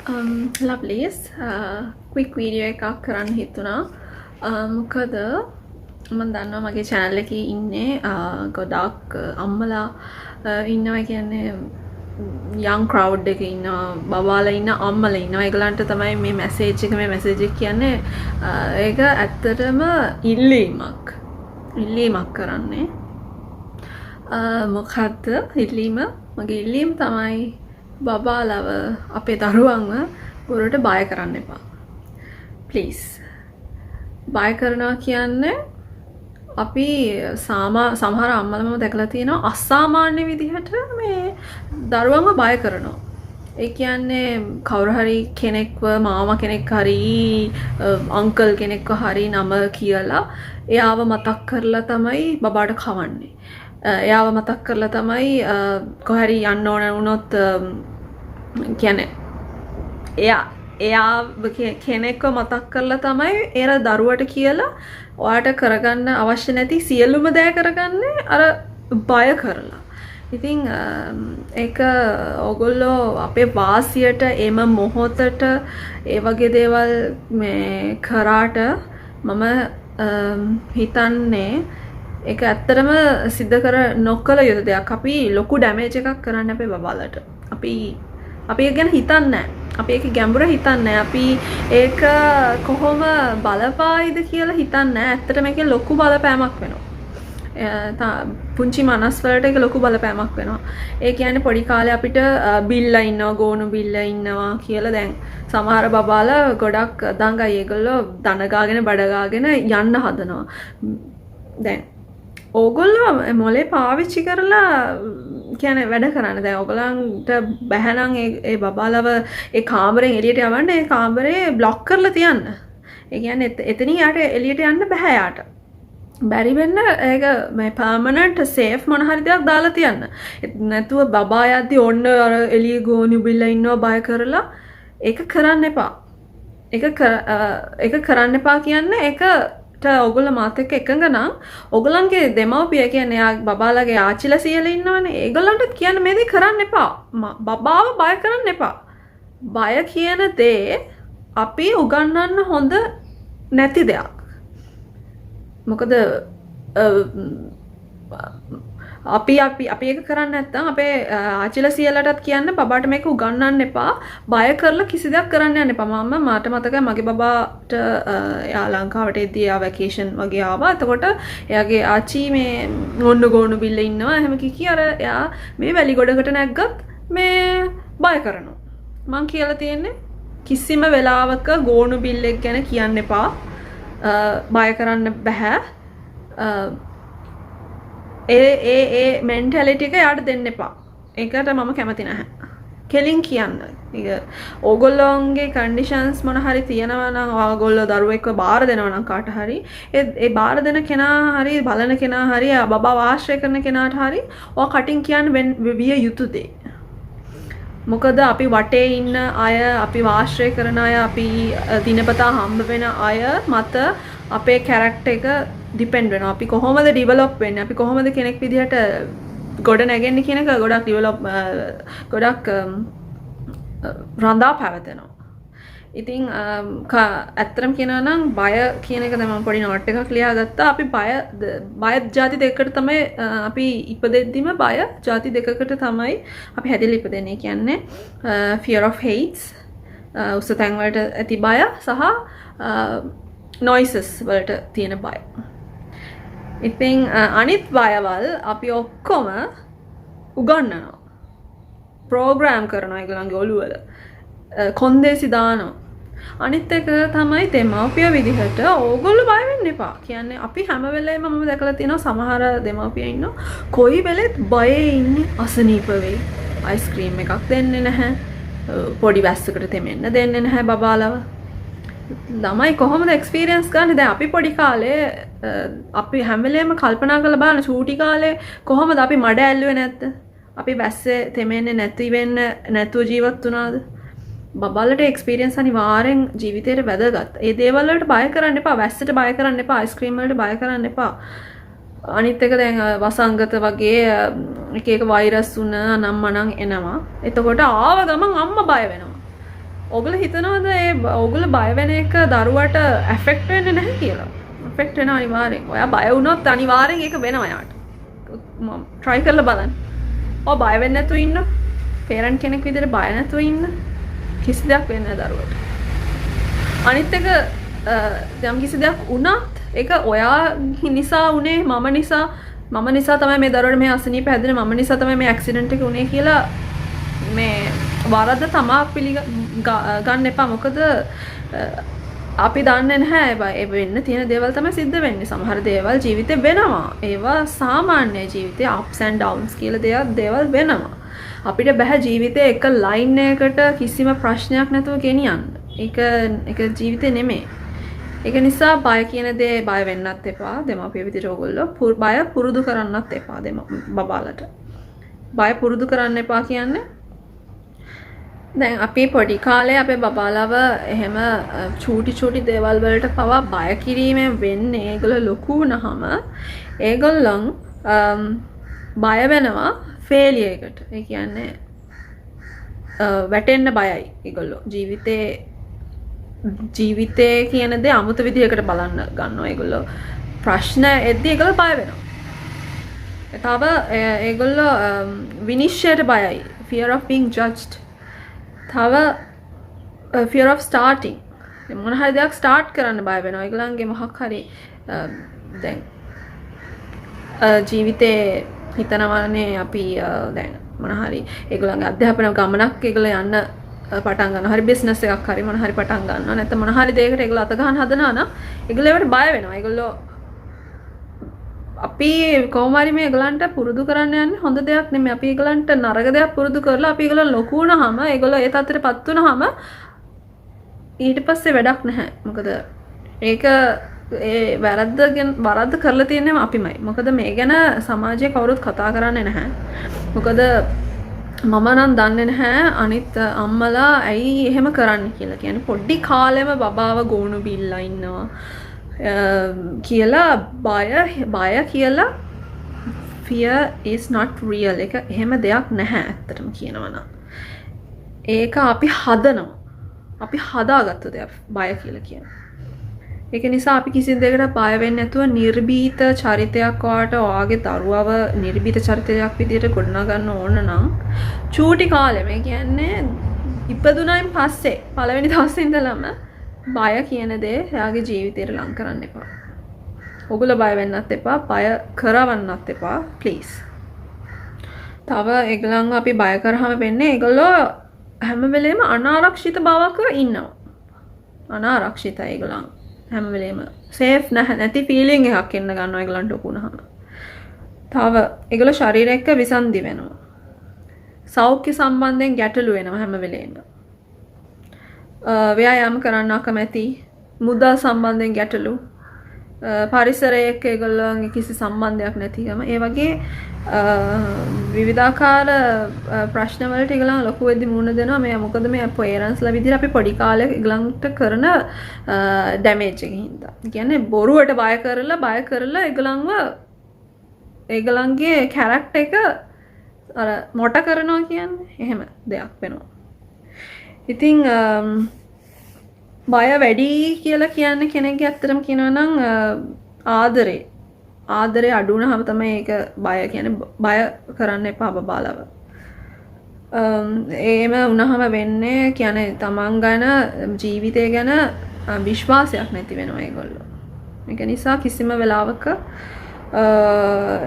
ලව්ලිස් quick video එකක් කරන්න හිතුණා. මොකද මම දන්නවා මගේ channel එකේ ඉන්නේ ගොඩක් අම්මලා ඉන්නවා කියන්නේ young crowd එකේ ඉන්නවා බබාලා ඉන්න අම්මලා ඉන්නවා. ඒගොල්ලන්ට තමයි මේ message එක කියන්නේ ඒක ඇත්තටම ඉල්ලීමක් කරන්නේ. මොකද්ද ඉල්ලීම? මගේ ඉල්ලීම තමයි බබාලව අපේ දරුවන්ව බොරුවට බය කරන්න එපා. ප්ලීස්. බය කරනවා කියන්නේ අපි සමහර අම්මලා මම දැකලා තියෙනවා අසාමාන්‍ය විදිහට මේ දරුවන්ව බය කරනවා. ඒ කියන්නේ කවුරු හරි කෙනෙක්ව මාමා කෙනෙක් හරි අංකල් කෙනෙක්ව හරි නම කියලා එයාව මතක් කරලා තමයි බබාට කවන්නේ. එයාව මතක් කරලා තමයි කොහරි යන්න ඕන වුණොත් කියන්නේ එයා කෙනෙක්ව මතක් කරලා තමයි එර දරුවට කියලා ඔයාට කරගන්න අවශ්‍ය නැති සියලුම දෑ කරගන්නේ අර බය කරලා. ඉතින් ඒක ඔයගොල්ලෝ අපේ වාසියට එම මොහොතට ඒ වගේ දේවල් මේ කරාට මම හිතන්නේ ඒක ඇත්තටම සිද්ධ කර නොකළ යුතු දෙයක්. අපි ලොකු ඩැමේජ් එකක් කරන්න අපේ බබාලට. අපි ඒක ගැන හිතන්නේ නැහැ. අපි ඒක ගැඹුර හිතන්නේ නැහැ. අපි ඒක කොහොම බලපායිද කියලා හිතන්නේ නැහැ. ඇත්තටම ඒකේ ලොකු බලපෑමක් වෙනවා. පුංචි මනස් වලට ඒක ලොකු බලපෑමක් වෙනවා. ඒ කියන්නේ පොඩි කාලේ අපිට බිල්ලා ඉන්නවා, ගෝණු බිල්ලා ඉන්නවා කියලා දැන් සමහර බබාලා ගොඩක් දඟයි. ඒගොල්ලෝ දන ගාගෙන බඩ ගාගෙන යන්න හදනවා. දැන් ඕගොල්ලෝ මොලේ පාවිච්චි කරලා කියන්නේ වැඩ කරන්න. දැන් ඕගලන්ට බැහැනම් ඒ බබාලව ඒ කාමරෙන් එළියට යවන්න ඒ කාමරේ බ්ලොක් කරලා තියන්න. ඒ කියන්නේ එතනින් යාට එළියට යන්න බෑ යාට. බැරි වෙන්න ඒක මේ පර්මනන්ට් සේෆ් මොන හරි දෙයක් දාලා තියන්න. නැතුව බබා යද්දි ඔන්න අර එළිය ගෝනි බිල්ලා ඉන්නවා බය කරලා ඒක කරන්න එපා. ඒක කරන්න එපා කියන්නේ ඒකට ඔගොල්ලෝ මාත් එක්ක එකඟ නම් ඔගොල්ලන්ගේ දෙමව්පිය කියන්නේ යා බබාලාගේ ආච්චිලා සීයලා ඉන්නවනේ. ඒගොල්ලන්ට කියන්න මේ දේ කරන්න එපා. බබාව බය කරන්න එපා. බය කියන දේ අපි උගන්වන්න හොඳ නැති දෙයක්. මොකද අපි ඒක කරන්නේ නැත්නම් අපේ ආච්චිලා සීයලාටත් කියන්න බබාට මේක උගන්වන්න එපා. බය කරලා කිසි දෙයක් කරන්න යන්න එපා. මට මතකයි මගේ බබාට එයා ලංකාවට එද්දී එයා වැකේෂන් වගේ ආවා. එතකොට එයාගේ ආච්චි මේ ඔන්න ගෝණු බිල්ල ඉන්නවා. එහෙම කිකි අර එයා මේ වැලි ගොඩකට නැග්ගත් මේ බය කරනවා. මං කියලා තියෙන්නේ කිසිම වෙලාවක ගෝණු බිල්ලෙක් ගැන කියන්න එපා. බය කරන්න බෑ. ඒ මෙන්ටැලිටි එක යාට දෙන්න එපා. ඒකට මම කැමති නැහැ. කෙලින් කියන්න. ඕගොල්ලෝන්ගේ කන්ඩිෂන්ස් මොන හරි තියෙනවා නම් ඕගොල්ලෝ දරුවෙක්ව බාර දෙනවා නම් කාට හරි ඒ බාර දෙන කෙනා හරි බලන කෙනා හරි බබාව ආශ්‍රය කරන කෙනාට හරි ඔය කටින් කියන්න විය යුතු දේ. මොකද අපි වටේ ඉන්න අය, අපි ආශ්‍රය කරන අය, අපි දිනපතා හම්බ වෙන අය මත අපේ කැරක්ටර් එක ඩිපෙන්ඩ් වෙනවා. අපි කොහොමද ඩිවෙලොප් වෙන්නේ? අපි කොහොමද කෙනෙක් විදිහට ගොඩ නැගෙන්නේ කියන එක ගොඩක් රඳා පැවතෙනවා. ඉතින් ඇත්තටම කියනවා නම් බය කියන එක තමයි මම පොඩි නෝට් එකක් ලියාගත්තා. අපි බය ಜಾති දෙකකට තමයි අපි ඉපදෙද්දිම බය ಜಾති දෙකකට තමයි අපි හැදිලා ඉපදෙන්නේ. කියන්නේ fear of heights උස තැන් වලට ඇති බය සහ noises වලට තියෙන බය. ඉතින් අනිත් බයවල් අපි ඔක්කොම උගන්වනවා. ප්‍රෝග්‍රෑම් කරනවා ඒගොල්ලන්ගේ ඔළුවල. කොන්දේසි දානවා. අනිත් එක තමයි දෙමව්පිය විදිහට ඕගොල්ලෝ බය වෙන්න එපා. කියන්නේ අපි හැම වෙලේම මම දැකලා තියෙනවා සමහර දෙමව්පිය ඉන්නවා කොයි වෙලෙත් බයේ ඉන්නේ අසනීප වෙයි. අයිස්ක්‍රීම් එකක් දෙන්නේ නැහැ. පොඩි වැස්සකට තෙමෙන්න දෙන්නේ නැහැ බබාලව. ළමයි කොහොමද එක්ස්පීරියන්ස් ගන්න? දැන් අපි පොඩි කාලේ අපි හැම වෙලේම කල්පනා කරලා බලන චූටි කාලේ කොහොමද අපි මඩ ඇල්ලුවේ නැද්ද? අපි වැස්සේ තෙමෙන්නේ නැතුව ජීවත් වුණාද? බබාලට එක්ස්පීරියන්ස් අනිවාර්යෙන් ජීවිතේට වැදගත්. ඒ දේවල් වලට බය කරන්න එපා. වැස්සට බය කරන්න එපා. අයිස්ක්‍රීම් වලට බය කරන්න එපා. අනිත් එක දැන් වසංගත වගේ එක වෛරස් උන අනම්මනම් එනවා. එතකොට ආව ගමන් අම්මා බය වෙනවා. ඔගොල්ලෝ හිතනවාද ඔගොල්ලෝ බය වෙන එක දරුවට ඇෆෙක්ට් වෙන්නේ නැහැ කියලා? ඇෆෙක්ට් වෙනවා අනිවාර්යෙන්. ඔයා බය වුණොත් අනිවාර්යෙන් ඒක වෙනවා යාට. මම try කරලා බලන්න. ඔය බය වෙන්නේ නැතුව ඉන්න. පේරන්ට් කෙනෙක් විදිහට බය නැතුව ඉන්න. කිසි දෙයක් වෙන්නේ නැහැ දරුවට. අනිත් එක යම් කිසි දෙයක් වුණත් ඒක ඔයා නිසා උනේ මම නිසා තමයි මේ දරුවට මේ අසනීප හැදෙන්නේ මම නිසා තමයි මේ ඇක්සිඩන්ට් එක උනේ කියලා මේ වරද තමා ගන්න එපා. මොකද අපි දන්නේ නැහැ ඒ වෙන්න තියෙන දේවල් තමයි සිද්ධ වෙන්නේ. සමහර දේවල් ජීවිතේ වෙනවා. ඒවා සාමාන්‍ය ජීවිතේ ups and downs කියලා දේවල් වෙනවා. අපිට බෑ ජීවිතේ එක ලයින් එකකට කිසිම ප්‍රශ්නයක් නැතුව ගෙනියන්න. ඒක ජීවිතේ නෙමෙයි. ඒක නිසා බය කියන දේ බය වෙන්නත් එපා. දෙමාපිය විදිහට ඕගොල්ලෝ බය පුරුදු කරන්නත් එපා බබාලට. බය පුරුදු කරන්න එපා කියන්නේ දැන් අපි පොඩි කාලේ අපේ බබාලව එහෙම චූටි දේවල් වලට පවා බය කිරීමෙන් වෙන්නේ ඒගොල්ලෝ ලොකු වුණාම ඒගොල්ලන් බය වෙනවා ෆේලියර් එකට. ඒ කියන්නේ වැටෙන්න බයයි ඒගොල්ලෝ. ජීවිතේ කියන දේ අමුතු විදිහකට බලන්න ගන්නවා ඒගොල්ලෝ. ප්‍රශ්න එද්දී ඒගොල්ලෝ බය වෙනවා. තව ඒගොල්ලෝ විනිශ්චයට බයයි. fear of being judged. තව fear of starting. මොන හරි දෙයක් ස්ටාර්ට් කරන්න බය වෙනවා. ඒගොල්ලන්ගේ මොකක් හරි දැන් ජීවිතේ හිතනවානේ අපි දැන් මොන හරි ඒගොල්ලන්ගේ අධ්‍යාපන ගමනක් ඒගොල්ලෝ යන්න පටන් ගන්නවා. හරි බිස්නස් එකක් හරි මොන හරි පටන් ගන්නවා. නැත්නම් මොන හරි දෙයකට ඒගොල්ලෝ අත ගන්න හදනවා නම් ඒගොල්ලෝ ඒවට බය වෙනවා. ඒගොල්ලෝ අපි කොහොම හරි මේ ඒගොල්ලන්ට පුරුදු කරන්න යන්නේ හොඳ දෙයක් නෙමෙයි. අපි ඒගොල්ලන්ට නරක දෙයක් පුරුදු කරලා අපි ඒගොල්ලන් ලොකු වුණාම ඒගොල්ලෝ ඒ තත්ත්වයටපත් වුණාම ඊට පස්සේ වැඩක් නැහැ. මොකද ඒක ඒ වරද්ද කරලා තියෙන්නේ අපිමයි. මොකද මේ ගැන සමාජයේ කවුරුත් කතා කරන්නේ නැහැ. මොකද මම නම් දන්නේ නැහැ අනිත් අම්මලා ඇයි එහෙම කරන්නේ කියලා. කියන්නේ පොඩි කාලෙම බබාව ගෝණු බිල්ලා ඉන්නවා කියලා බය කියලා fear is not real. එක එහෙම දෙයක් නැහැ ඇත්තටම කියනවා නම්. ඒක අපි හදනවා. අපි හදාගත්ත දෙයක් බය කියලා කියන්නේ. ඒක නිසා අපි කිසි දෙයකට බය වෙන්නේ නැතුව නිර්භීත චරිතයක් ඔයාගේ දරුවව නිර්භීත චරිතයක් විදිහට ගොඩනගා ගන්න ඕන නම් චූටි කාලේ මේ කියන්නේ ඉපදුනයින් පස්සේ පළවෙනි දවසේ ඉඳලම බය කියන දේ එයාගේ ජීවිතේට ලං කරන්න එපා. ඔගොල්ලෝ බය වෙන්නත් එපා, බය කරවන්නත් එපා ප්ලීස්. තව ඒගොල්ලන්ව අපි බය කරාම වෙන්නේ ඒගොල්ලෝ හැම වෙලේම අනාරක්ෂිත බවක ඉන්නවා. අනාරක්ෂිතයි ඒගොල්ලන්. හැම වෙලේම සේෆ් නැති ෆීලිං එකක් එන්න ගන්නවා ඒගොල්ලන්ට උකුණාම. තව ඒගොල්ලෝ ශරීරයක විසන්ධි වෙනවා. සෞඛ්‍ය සම්බන්ධයෙන් ගැටලු වෙනවා හැම වෙලේම. ව්‍යායාම කරන්න අකමැති, මුදල් සම්බන්ධයෙන් ගැටලු, පරිසරයක ඒගොල්ලන්ගේ කිසි සම්බන්ධයක් නැතිකම, ඒ වගේ විවිධාකාර ප්‍රශ්න වලට ඒගොල්ලන් ලොකු වෙද්දි මුහුණ දෙනවා. මේ මොකද මේ පේරන්ට්ස්ලා විදිහට අපි පොඩි කාලේ ඒගොල්ලන්ට කරන ඩැමේජ් එකකින් හින්දා. කියන්නේ බොරුවට බය කරලා ඒගොල්ලන්ගේ කැරක්ටර් එක අර මොට කරනවා කියන්නේ එහෙම දෙයක් වෙනවා. ඉතින් බය වැඩි කියලා කියන්නේ කෙනෙක්ගේ ඇත්තටම කියනවා නම් ආදරේ අඩු වුණාම තමයි ඒක බය කියන්නේ. බය කරන්න එපා බබාලව. එහෙම වුණාම වෙන්නේ කියන්නේ තමන් ගැන ජීවිතය ගැන විශ්වාසයක් නැති වෙනවා ඒගොල්ලෝ. ඒක නිසා කිසිම වෙලාවක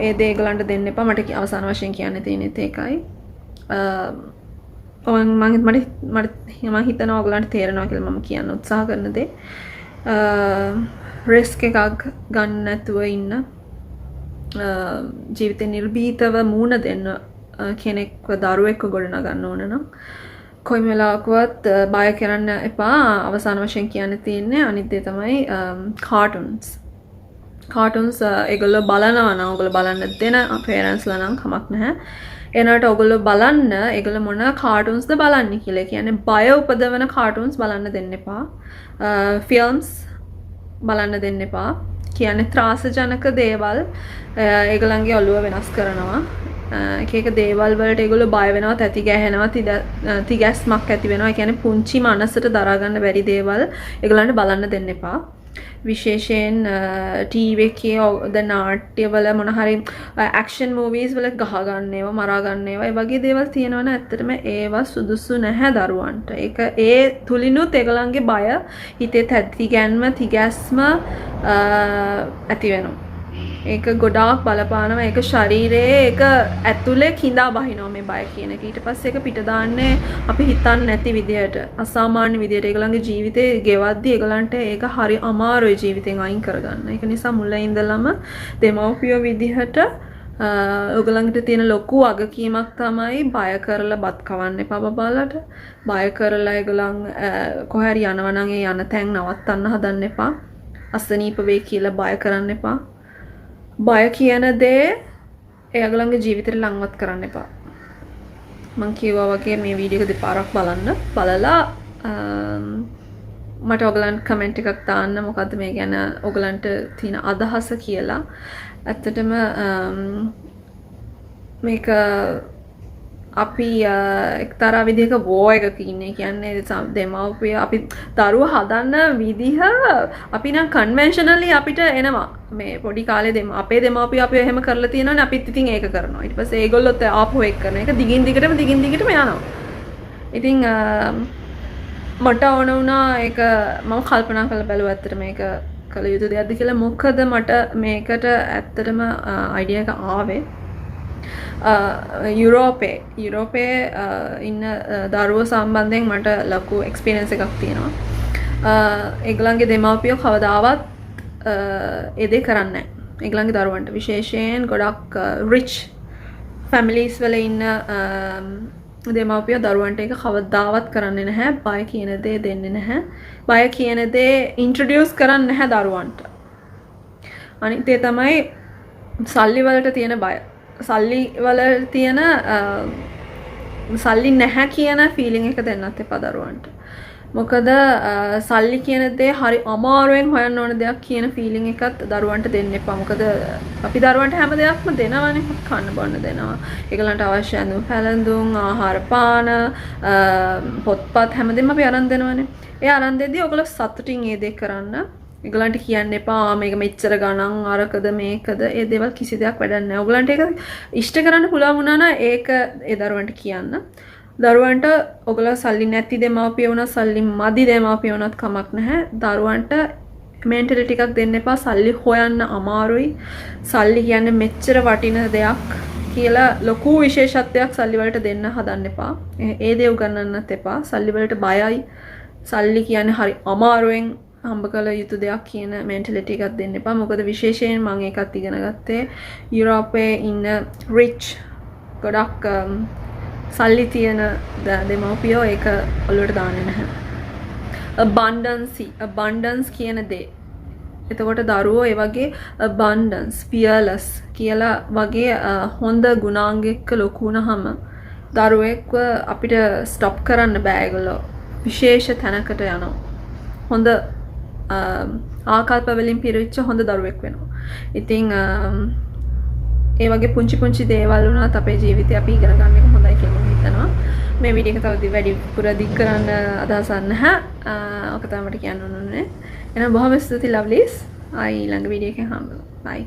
ඒ දේ ඒගොල්ලන්ට දෙන්න එපා. මට අවසාන වශයෙන් කියන්න තියෙන්නේ ඒකයි. මම හිතනවා ඔයගලන්ට තේරෙනවා කියලා මම කියන්න උත්සාහ කරන දේ. රිස්ක් එකක් ගන්න නැතුව ඉන්න, ජීවිතේ නිර්භීතව මූණ දෙන්න කෙනෙක්ව දරුවෙක්ව ගොඩනගා ගන්න ඕන නම් කොයිම වෙලාවකවත් බය කරන්න එපා. අවසාන වශයෙන් කියන්න තියෙන්නේ අනිත් දේ තමයි කාටුන්ස් ඒගොල්ලෝ බලනවා නම් ඔයගොල්ලෝ බලන්න දෙන පේරන්ට්ස්ලා නම් කමක් නැහැ. එනකොට ඔයගොල්ලෝ බලන්න ඒගොල්ලෝ මොන කාටුන්ස්ද බලන්නේ කියලා. කියන්නේ බය උපදවන කාටුන්ස් බලන්න දෙන්න එපා. ෆිල්ම්ස් බලන්න දෙන්න එපා. කියන්නේ ත්‍රාසජනක දේවල් ඒගොල්ලන්ගේ ඔළුව වෙනස් කරනවා. එක එක දේවල් වලට ඒගොල්ලෝ බය වෙනවා, තැති ගැහෙනවා, තිගැස්මක් ඇති වෙනවා. ඒ කියන්නේ පුංචි මනසට දරා ගන්න බැරි දේවල් ඒගොල්ලන්ට බලන්න දෙන්න එපා. විශේෂයෙන් ටීවී එකේ ද නාට්‍යවල මොන හරි ඇක්ෂන් මූවීස් වල ගහ ගන්න ඒවා, මරා ගන්න ඒවා, ඒ වගේ දේවල් තියෙනවනේ ඇත්තටම ඒවා සුදුසු නැහැ දරුවන්ට. ඒක ඒ තුලිනුත් ඒගොල්ලන්ගේ බය, හිතේ තැති ගැන්ම, තිගැස්ම ඇති වෙනවා. ඒක ගොඩාක් බලපානවා. ඒක ශරීරයේ ඒක ඇතුලේ කිඳා බහිනවා මේ බය කියන එක. ඊට පස්සේ ඒක පිට දාන්නේ අපි හිතන්නේ නැති විදියට, අසාමාන්‍ය විදියට ඒගොල්ලන්ගේ ජීවිතේ ගෙවද්දි ඒගොල්ලන්ට ඒක හරි අමාරුයි ජීවිතෙන් අයින් කරගන්න. ඒක නිසා මුලින් ඉඳලම දෙමව්පියෝ විදිහට ඔයගොල්ලන්ට තියෙන ලොකු වගකීමක් තමයි බය කරලා බත් කවන්න එපා බබාලට. බය කරලා ඒගොල්ලන් කොහේ හරි යනවා නම් ඒ යන තැන් නවත්තන්න හදන්න එපා. අසනීප වෙයි කියලා බය කරන්න එපා. බය කියන දේ එයාගලන්ගේ ජීවිතේට ලංවත් කරන්න එපා. මම කිව්වා වගේ මේ වීඩියෝ එක දෙපාරක් බලන්න. බලලා මට ඔයගලන්ට කමෙන්ට් එකක් දාන්න මොකද්ද මේ ගැන ඔයගලන්ට තියෙන අදහස කියලා. ඇත්තටම මේක අපි එක්තරා විදිහක වෝ එකක ඉන්නේ. කියන්නේ දෙමව්පිය අපි දරුවා හදන්න විදිහ අපි නම් කන්වෙන්ෂනලි අපිට එනවා. මේ පොඩි කාලේ අපේ දෙමව්පිය අපි එහෙම කරලා තියෙනවනේ, අපිත් ඉතින් ඒක කරනවා. ඊට පස්සේ ඒගොල්ලොත් ආපහු ඒක කරන එක දිගින් දිගටම යනවා. ඉතින් මට ඕන වුණා ඒක මම කල්පනා කරලා බැලුවා ඇත්තට මේක කළ යුතු දෙයක්ද කියලා. මොකද මට මේකට ඇත්තටම අයිඩියා එක ආවේ යුරෝපේ ඉන්න දරුවෝ සම්බන්ධයෙන් මට ලොකු එක්ස්පීරියන්ස් එකක් තියෙනවා. ඒගොල්ලන්ගේ දෙමව්පියෝ කවදාවත් ඒ දේ කරන්නේ නැහැ. ඒගොල්ලන්ගේ දරුවන්ට විශේෂයෙන් ගොඩක් රිච් ෆැමිලිස් වල ඉන්න දෙමව්පියෝ දරුවන්ට ඒක කවදාවත් කරන්නේ නැහැ. බය කියන දේ දෙන්නේ නැහැ. බය කියන දේ ඉන්ට්‍රොඩියුස් කරන්නේ නැහැ දරුවන්ට. අනිත් ඒ තමයි සල්ලි වලට තියෙන බය. සල්ලි වල තියෙන සල්ලි නැහැ කියන ෆීලිං එක දෙන්නත් එපා දරුවන්ට. මොකද සල්ලි කියන දේ හරි අමාරුවෙන් හොයන්න ඕන දෙයක් කියන ෆීලිං එකත් දරුවන්ට දෙන්න එපා. මොකද අපි දරුවන්ට හැම දෙයක්ම දෙනවනේ. කන්න බොන්න දෙනවා. ඒගොල්ලන්ට අවශ්‍ය ඇඳුම් පැළඳුම්, ආහාර පාන, පොත්පත් හැමදේම අපි අරන් දෙනවනේ. ඒ අරන් දෙද්දී ඔයගොල්ලෝ සතුටින් ඒ දේ කරන්න. ඒගොල්ලන්ට කියන්න එපා මේක මෙච්චර ගණන් අරකද මේකද ඒ දේවල් කිසි දෙයක් වැඩක් නැහැ. ඔයගොල්ලන්ට ඒක ඉෂ්ට කරන්න පුළුවන් වුණා නම් ඒක ඒ දරුවන්ට කියන්න. දරුවන්ට ඔයගොල්ලෝ සල්ලි නැති දෙමාපිය වුණා, සල්ලි මදි දෙමාපිය වුණත් කමක් නැහැ. දරුවන්ට මෙන්ටලිටි එකක් දෙන්න එපා. සල්ලි හොයන්න අමාරුයි. සල්ලි කියන්නේ මෙච්චර වටින දෙයක් කියලා ලොකු විශේෂත්වයක් සල්ලි වලට දෙන්න හදන්න එපා. ඒ දේ උගන්වන්නත් එපා. සල්ලි වලට බයයි. සල්ලි කියන්නේ හරි අමාරුවෙන් හම්බ කළ යුතු දෙයක් කියන මෙන්ටලිටි එකක් දෙන්න එපා. මොකද විශේෂයෙන් මම ඒකත් ඉගෙන ගත්තේ යුරෝපයේ ඉන්න රිච් ගොඩක් සල්ලි තියෙන දෙමව්පියෝ ඒක ඔලුවට දාන්නේ නැහැ. abundance කියන දේ. එතකොට දරුවෝ ඒ වගේ abundance, fearless කියලා වගේ හොඳ ගුණාංගයක ලොකු වුණාම දරුවෙක්ව අපිට ස්ටොප් කරන්න බෑ. ඒගොල්ලෝ විශේෂ තැනකට යනවා. හොඳ ආකල්ප වලින් පිරිච්ච හොඳ දරුවෙක් වෙනවා. ඉතින් ඒ වගේ පුංචි දේවල් වුණත් අපේ ජීවිතේ අපි ඉගෙන ගන්න එක හොඳයි කියලා මම හිතනවා. මේ වීඩියෝ එක තව වැඩිපුර දික් කරන්න අදහසක් නැහැ. ඔක තමයි මට කියන්න ඕනේ. එහෙනම් බොහොම ස්තුතියි ලව්ලිස්. ආයි ඊළඟ වීඩියෝ එකෙන් හම්බෙමු. බයි.